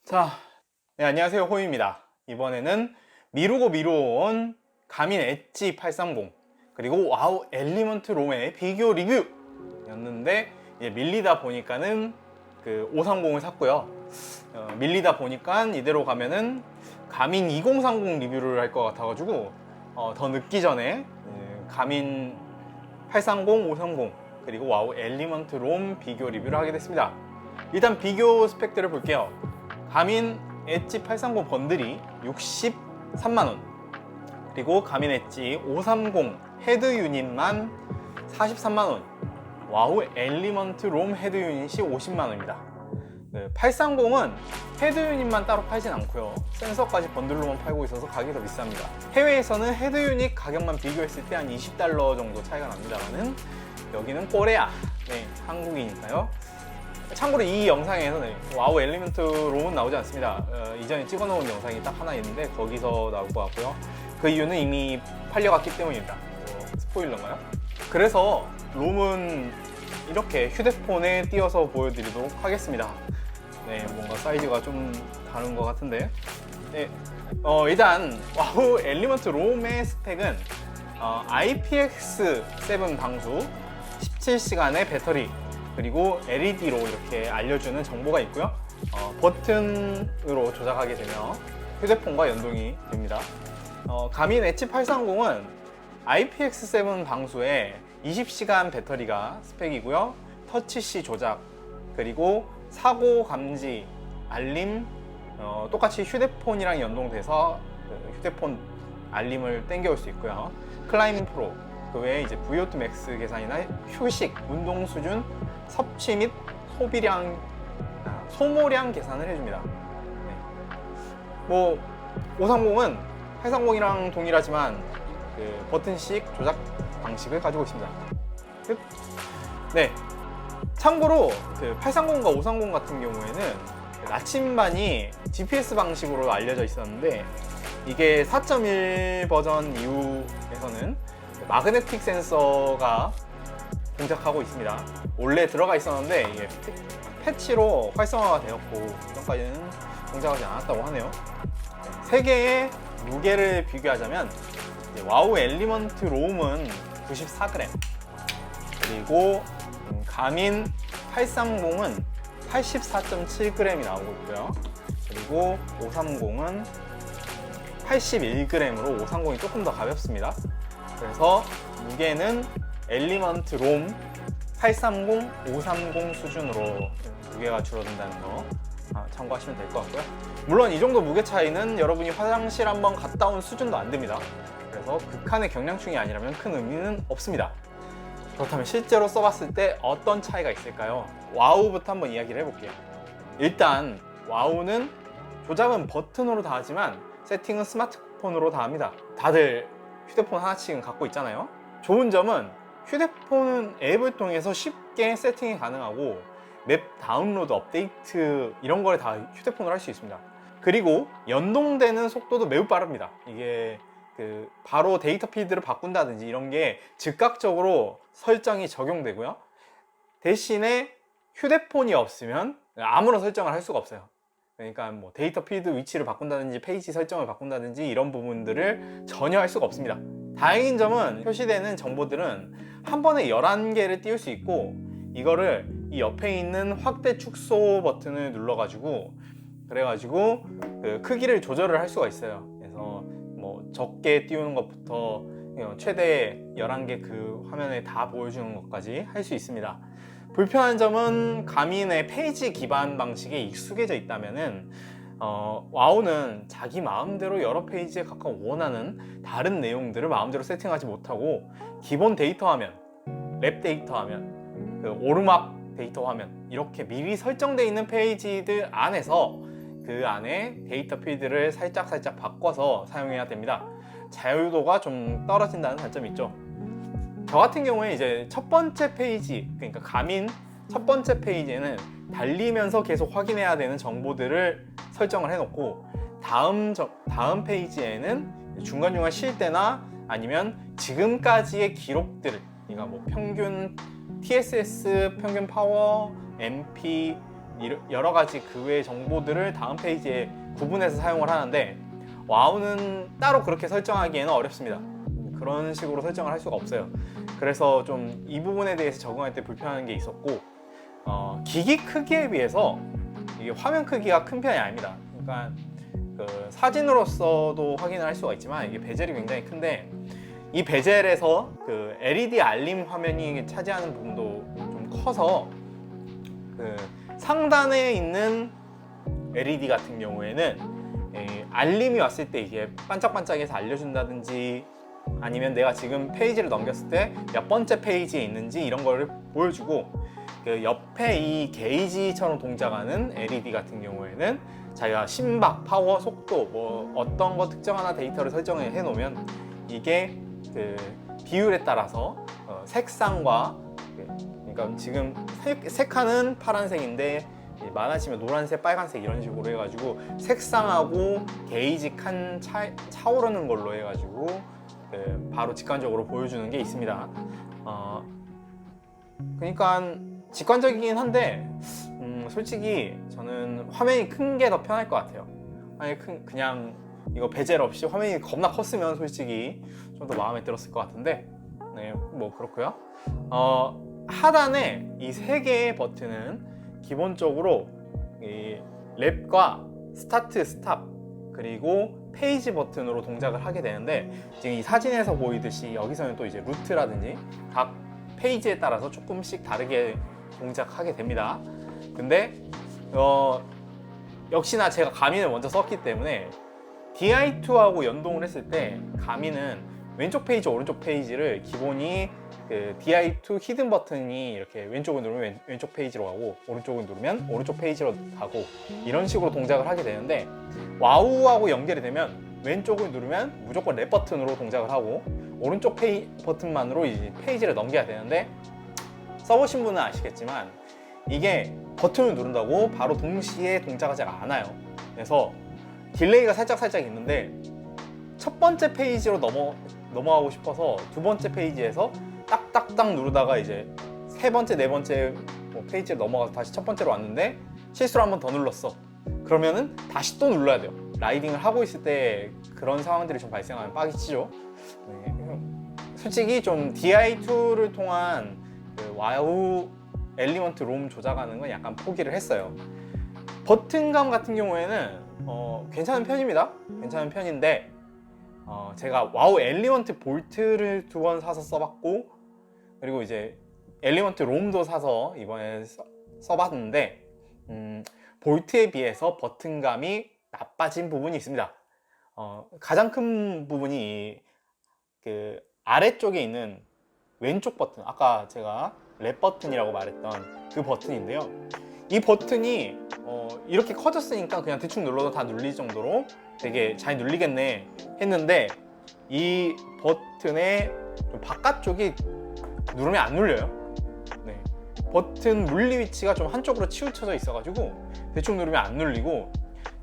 자, 네, 안녕하세요. 호유입니다. 이번에는 미루고 미루어온 가민 엣지 830 그리고 와우 엘리먼트 롬의 비교 리뷰였는데 이제 밀리다 보니까는 그 530을 샀고요. 밀리다 보니까 이대로 가면은 가민 2030 리뷰를 할 것 같아가지고 더 늦기 전에 가민 830, 530 그리고 와우 엘리먼트 롬 비교 리뷰를 하게 됐습니다. 일단 비교 스펙들을 볼게요. 가민 엣지 830 번들이 63만원, 그리고 가민 엣지 530 헤드 유닛만 43만원, 와우 엘리먼트 롬 헤드 유닛이 50만원입니다. 830은 헤드 유닛만 따로 팔진 않고요, 센서까지 번들로만 팔고 있어서 가격이 더 비쌉니다. 해외에서는 헤드 유닛 가격만 비교했을 때 한 $20 정도 차이가 납니다만은 여기는 꼬레아, 네, 한국이니까요. 참고로 이 영상에서는 와우 엘리먼트 롬은 나오지 않습니다. 이전에 찍어놓은 영상이 딱 하나 있는데 거기서 나올 것 같고요. 그 이유는 이미 팔려갔기 때문입니다. 스포일러인가요? 그래서 롬은 이렇게 휴대폰에 띄워서 보여드리도록 하겠습니다. 네, 뭔가 사이즈가 좀 다른 것 같은데. 네, 일단 와우 엘리먼트 롬의 스펙은 IPX7 방수, 17시간의 배터리, 그리고 LED로 이렇게 알려주는 정보가 있고요. 버튼으로 조작하게 되면 휴대폰과 연동이 됩니다. 가민 엣지 830은 IPX7 방수에 20시간 배터리가 스펙이고요. 터치C 조작, 그리고 사고 감지, 알림, 똑같이 휴대폰이랑 연동돼서 휴대폰 알림을 땡겨올 수 있고요. 클라이밍 프로, 그 외에 이제 VO2 맥스 계산이나 휴식, 운동 수준, 섭취 및 소모량 계산을 해줍니다. 네. 뭐 530은 830이랑 동일하지만 그 버튼식 조작 방식을 가지고 있습니다. 네. 참고로 그 830과 530 같은 경우에는 나침반이 GPS 방식으로 알려져 있었는데 이게 4.1 버전 이후에서는 마그네틱 센서가 동작하고 있습니다. 원래 들어가 있었는데 이게 패치로 활성화가 되었고 이전까지는 동작하지 않았다고 하네요. 세 개의 무게를 비교하자면 와우 엘리먼트 롬은 94g, 그리고 가민 830은 84.7g이 나오고 있고요. 그리고 530은 81g으로 530이 조금 더 가볍습니다. 그래서 무게는 엘리먼트 롬 830, 530 수준으로 무게가 줄어든다는 거 참고하시면 될 것 같고요. 물론 이 정도 무게 차이는 여러분이 화장실 한번 갔다 온 수준도 안 됩니다. 그래서 극한의 경량충이 아니라면 큰 의미는 없습니다. 그렇다면 실제로 써봤을 때 어떤 차이가 있을까요? 와우부터 한번 이야기를 해볼게요. 일단 와우는 조작은 버튼으로 다 하지만 세팅은 스마트폰으로 다 합니다. 다들 휴대폰 하나씩은 갖고 있잖아요. 좋은 점은 휴대폰 앱을 통해서 쉽게 세팅이 가능하고 맵 다운로드, 업데이트 이런 걸 다 휴대폰으로 할 수 있습니다. 그리고 연동되는 속도도 매우 빠릅니다. 이게 바로 데이터 피드를 바꾼다든지 이런 게 즉각적으로 설정이 적용되고요. 대신에 휴대폰이 없으면 아무런 설정을 할 수가 없어요. 그러니까 뭐 데이터 피드 위치를 바꾼다든지 페이지 설정을 바꾼다든지 이런 부분들을 전혀 할 수가 없습니다. 다행인 점은 표시되는 정보들은 한 번에 11개를 띄울 수 있고 이거를 이 옆에 있는 확대 축소 버튼을 눌러가지고 그래가지고 그 크기를 조절을 할 수가 있어요. 그래서 뭐 적게 띄우는 것부터 최대 11개 그 화면에 다 보여주는 것까지 할 수 있습니다. 불편한 점은 가민의 페이지 기반 방식에 익숙해져 있다면은 와우는 자기 마음대로 여러 페이지에 각각 원하는 다른 내용들을 마음대로 세팅하지 못하고 기본 데이터 화면, 랩 데이터 화면, 그 오르막 데이터 화면 이렇게 미리 설정되어 있는 페이지들 안에서 그 안에 데이터 필드를 살짝 바꿔서 사용해야 됩니다. 자유도가 좀 떨어진다는 단점이 있죠. 저 같은 경우에 이제 첫 번째 페이지, 그러니까 가민 첫 번째 페이지에는 달리면서 계속 확인해야 되는 정보들을 설정을 해놓고 다음 페이지에는 중간중간 쉴 때나 아니면 지금까지의 기록들을, 그러니까 뭐 평균 TSS, 평균 파워, MP, 여러 가지 그 외의 정보들을 다음 페이지에 구분해서 사용을 하는데 와우는 따로 그렇게 설정하기에는 어렵습니다. 그런 식으로 설정을 할 수가 없어요. 그래서 좀 이 부분에 대해서 적응할 때 불편한 게 있었고 기기 크기에 비해서 이게 화면 크기가 큰 편이 아닙니다. 그러니까 그 사진으로서도 확인을 할 수가 있지만 이게 베젤이 굉장히 큰데 이 베젤에서 그 LED 알림 화면이 차지하는 부분도 좀 커서 그 상단에 있는 LED 같은 경우에는 알림이 왔을 때 이게 반짝반짝해서 알려준다든지 아니면 내가 지금 페이지를 넘겼을 때 몇 번째 페이지에 있는지 이런 거를 보여주고 그 옆에 이 게이지처럼 동작하는 LED 같은 경우에는 자기가 심박, 파워, 속도 뭐 어떤 거 특정 하나 데이터를 설정해 놓으면 이게 그 비율에 따라서 색상과 그러니까 지금 색하는 파란색인데 많아지면 노란색, 빨간색 이런 식으로 해가지고 색상하고 게이지 칸 차오르는 걸로 해가지고 바로 직관적으로 보여주는 게 있습니다. 그러니까 직관적이긴 한데 솔직히 저는 화면이 큰 게 더 편할 것 같아요. 아니 그냥 이거 베젤 없이 화면이 겁나 컸으면 솔직히 좀 더 마음에 들었을 것 같은데 네, 뭐 그렇고요. 하단에 이 세 개의 버튼은 기본적으로 이 랩과 스타트, 스탑 그리고 페이지 버튼으로 동작을 하게 되는데 지금 이 사진에서 보이듯이 여기서는 또 이제 루트라든지 각 페이지에 따라서 조금씩 다르게 동작하게 됩니다. 근데 역시나 제가 가민을 먼저 썼기 때문에 DI2하고 연동을 했을 때 가민은 왼쪽 페이지, 오른쪽 페이지를 기본이 그 DI2 히든 버튼이 이렇게 왼쪽을 누르면 왼쪽 페이지로 가고 오른쪽을 누르면 오른쪽 페이지로 가고 이런 식으로 동작을 하게 되는데 와우하고 연결이 되면 왼쪽을 누르면 무조건 랩 버튼으로 동작을 하고 오른쪽 버튼만으로 이제 페이지를 넘겨야 되는데 써보신 분은 아시겠지만 이게 버튼을 누른다고 바로 동시에 동작하지가 않아요. 그래서 딜레이가 살짝 있는데 첫 번째 페이지로 넘어가고 싶어서 두 번째 페이지에서 딱딱딱 누르다가 이제 세 번째, 네 번째 페이지로 넘어가서 다시 첫 번째로 왔는데 실수로 한 번 더 눌렀어. 그러면은 다시 또 눌러야 돼요. 라이딩을 하고 있을 때 그런 상황들이 좀 발생하면 빡이 치죠. 네. 솔직히 좀 DI2를 통한 그 와우 엘리먼트 롬 조작하는 건 약간 포기를 했어요. 버튼감 같은 경우에는 괜찮은 편입니다. 괜찮은 편인데 제가 와우 엘리먼트 볼트를 2번 사서 써봤고 그리고 이제 엘리먼트 롬도 사서 이번에 써봤는데 볼트에 비해서 버튼감이 나빠진 부분이 있습니다. 가장 큰 부분이 그 아래쪽에 있는 왼쪽 버튼, 아까 제가 랩 버튼이라고 말했던 그 버튼인데요. 이 버튼이 이렇게 커졌으니까 그냥 대충 눌러도 다 눌릴 정도로 되게 잘 눌리겠네 했는데 이 버튼의 좀 바깥쪽이 누르면 안 눌려요. 네. 버튼 물리 위치가 좀 한쪽으로 치우쳐져 있어가지고 대충 누르면 안 눌리고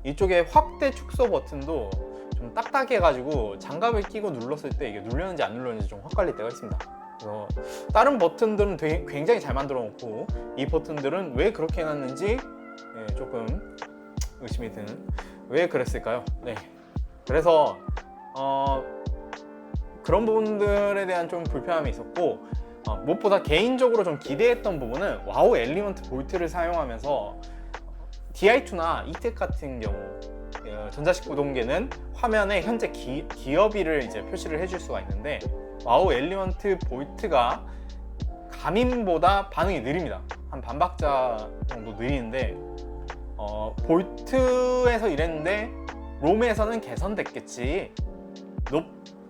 이쪽에 확대 축소 버튼도 좀 딱딱해가지고 장갑을 끼고 눌렀을 때 이게 눌렸는지 안 눌렸는지 좀 헷갈릴 때가 있습니다. 그래서 다른 버튼들은 되게 굉장히 잘 만들어 놓고 이 버튼들은 왜 그렇게 해놨는지 조금 의심이 드는 왜 그랬을까요? 네. 그래서 그런 부분들에 대한 좀 불편함이 있었고 무엇보다 개인적으로 좀 기대했던 부분은 와우 엘리먼트 볼트를 사용하면서 DI2나 이텍 같은 경우 전자식 구동계는 화면에 현재 기어비를 이제 표시를 해줄 수가 있는데 와우 엘리먼트 볼트가 가민보다 반응이 느립니다. 한 반박자 정도 느리는데 볼트에서 이랬는데 롬에서는 개선됐겠지.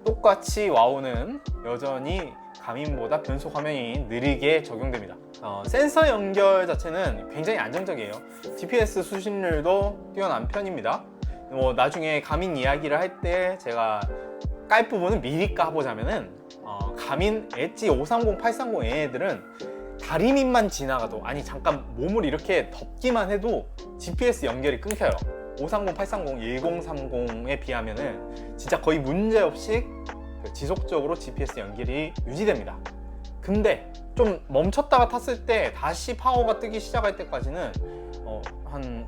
똑같이 와우는 여전히 가민보다 변속 화면이 느리게 적용됩니다. 센서 연결 자체는 굉장히 안정적이에요. GPS 수신률도 뛰어난 편입니다. 나중에 가민 이야기를 할 때 제가 깔 부분은 미리 까보자면은 가민 엣지 530, 830 얘네들은 다리 밑만 지나가도 아니 잠깐 몸을 이렇게 덮기만 해도 GPS 연결이 끊겨요. 530, 830, 1030에 비하면은 진짜 거의 문제없이 지속적으로 GPS 연결이 유지됩니다. 근데 좀 멈췄다가 탔을 때 다시 파워가 뜨기 시작할 때까지는 한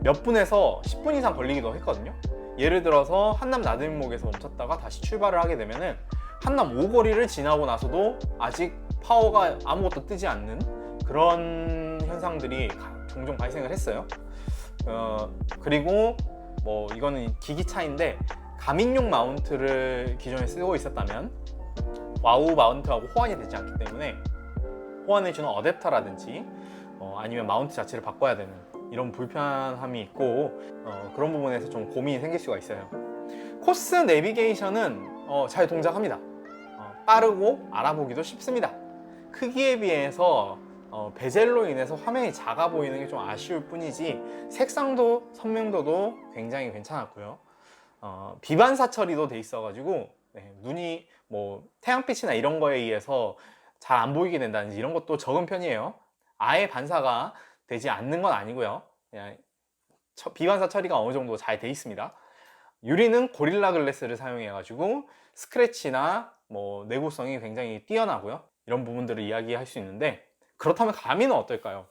몇 분에서 10분 이상 걸리기도 했거든요. 예를 들어서 한남 나들목에서 멈췄다가 다시 출발을 하게 되면은 한남 오거리를 지나고 나서도 아직 파워가 아무것도 뜨지 않는 그런 현상들이 종종 발생을 했어요. 그리고 뭐 이거는 기기 차이인데, 가민용 마운트를 기존에 쓰고 있었다면 와우 마운트하고 호환이 되지 않기 때문에 호환을 주는 어댑터라든지 아니면 마운트 자체를 바꿔야 되는 이런 불편함이 있고, 그런 부분에서 좀 고민이 생길 수가 있어요. 코스 내비게이션은 잘 동작합니다. 빠르고 알아보기도 쉽습니다. 크기에 비해서 베젤로 인해서 화면이 작아 보이는 게 좀 아쉬울 뿐이지, 색상도 선명도도 굉장히 괜찮았고요. 비반사 처리도 돼 있어가지고 눈이 뭐 태양빛이나 이런 거에 의해서 잘 안 보이게 된다든지 이런 것도 적은 편이에요. 아예 반사가 되지 않는 건 아니고요. 그냥 비반사 처리가 어느 정도 잘 돼 있습니다. 유리는 고릴라 글래스를 사용해가지고 스크래치나 뭐 내구성이 굉장히 뛰어나고요. 이런 부분들을 이야기할 수 있는데, 그렇다면 가미는 어떨까요?